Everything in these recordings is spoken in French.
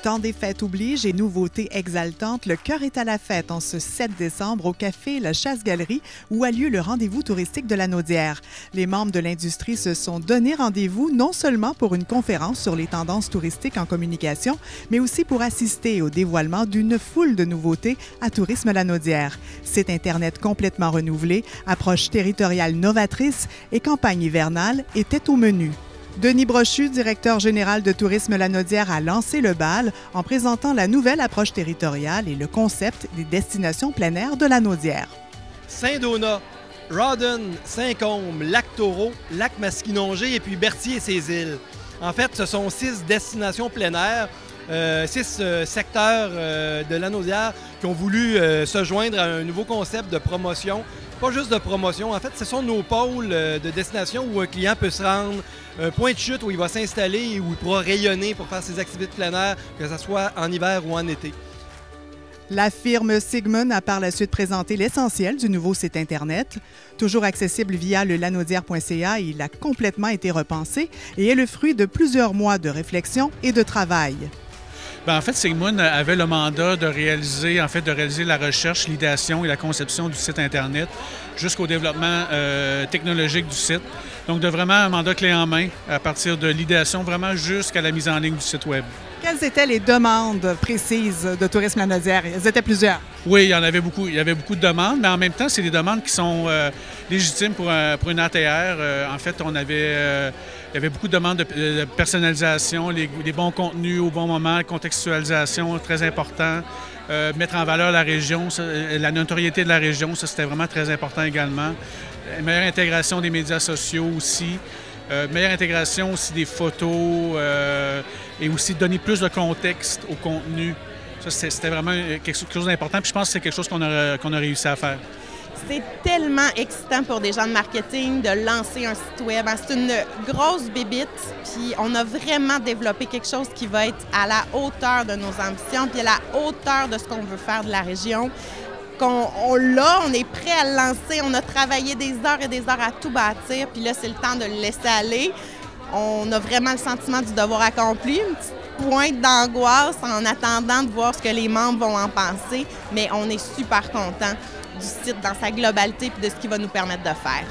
Temps des fêtes oblige et nouveautés exaltantes, le cœur est à la fête en ce 7 décembre au café La Chasse-Galerie où a lieu le rendez-vous touristique de Lanaudière. Les membres de l'industrie se sont donné rendez-vous non seulement pour une conférence sur les tendances touristiques en communication, mais aussi pour assister au dévoilement d'une foule de nouveautés à Tourisme Lanaudière. Site Internet complètement renouvelé, approche territoriale novatrice et campagne hivernale étaient au menu. Denis Brochu, directeur général de Tourisme Lanaudière, a lancé le bal en présentant la nouvelle approche territoriale et le concept des destinations plein air de Lanaudière. Saint-Donat, Rawdon, Saint-Côme, Lac-Taureau, Lac-Masquinongé et puis Berthier et ses îles. En fait, ce sont 6 destinations plein air, 6 secteurs de Lanaudière qui ont voulu se joindre à un nouveau concept de promotion. Pas juste de promotion, en fait, ce sont nos pôles de destination où un client peut se rendre, un point de chute où il va s'installer et où il pourra rayonner pour faire ses activités de plein air, que ce soit en hiver ou en été. La firme Sigmund a par la suite présenté l'essentiel du nouveau site Internet. Toujours accessible via le lanaudière.ca, il a complètement été repensé et est le fruit de plusieurs mois de réflexion et de travail. En fait, Sigmund avait le mandat de réaliser la recherche, l'idéation et la conception du site Internet jusqu'au développement technologique du site. Donc, de vraiment un mandat clé en main à partir de l'idéation vraiment jusqu'à la mise en ligne du site Web. Quelles étaient les demandes précises de Tourisme Lanaudière? Elles étaient plusieurs. Oui, il y en avait beaucoup. Il y avait beaucoup de demandes, mais en même temps, c'est des demandes qui sont légitimes pour une ATR. En fait, il y avait beaucoup de demandes de personnalisation, les bons contenus au bon moment, contextualisation, très important. Mettre en valeur la région, la notoriété de la région, ça c'était vraiment très important également. Meilleure intégration des médias sociaux aussi. Meilleure intégration aussi des photos et aussi donner plus de contexte au contenu. Ça, c'était vraiment quelque chose d'important. Puis je pense que c'est quelque chose qu'on a réussi à faire. C'est tellement excitant pour des gens de marketing de lancer un site web. C'est une grosse bébite, puis on a vraiment développé quelque chose qui va être à la hauteur de nos ambitions, puis à la hauteur de ce qu'on veut faire de la région. On est prêt à le lancer, on a travaillé des heures et des heures à tout bâtir, puis là, c'est le temps de le laisser aller. On a vraiment le sentiment du devoir accompli, une petite pointe d'angoisse en attendant de voir ce que les membres vont en penser, mais on est super contents du site dans sa globalité et de ce qu'il va nous permettre de faire.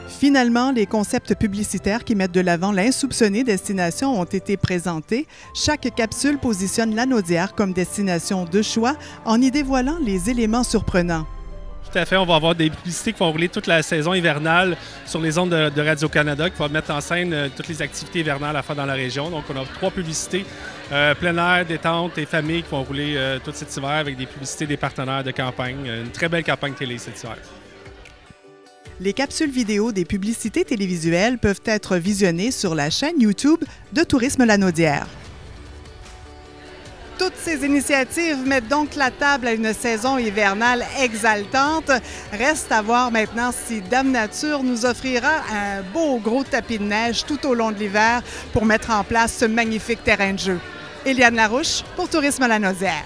Finalement, les concepts publicitaires qui mettent de l'avant l'insoupçonnée destination ont été présentés. Chaque capsule positionne Lanaudière comme destination de choix en y dévoilant les éléments surprenants. Tout à fait, on va avoir des publicités qui vont rouler toute la saison hivernale sur les ondes de Radio-Canada qui vont mettre en scène toutes les activités hivernales à faire dans la région. Donc, on a 3 publicités, plein air, détente et famille qui vont rouler tout cet hiver avec des publicités des partenaires de campagne. Une très belle campagne télé cet hiver. Les capsules vidéo des publicités télévisuelles peuvent être visionnées sur la chaîne YouTube de Tourisme Lanaudière. Toutes ces initiatives mettent donc la table à une saison hivernale exaltante. Reste à voir maintenant si Dame Nature nous offrira un beau gros tapis de neige tout au long de l'hiver pour mettre en place ce magnifique terrain de jeu. Éliane Larouche pour Tourisme Lanaudière.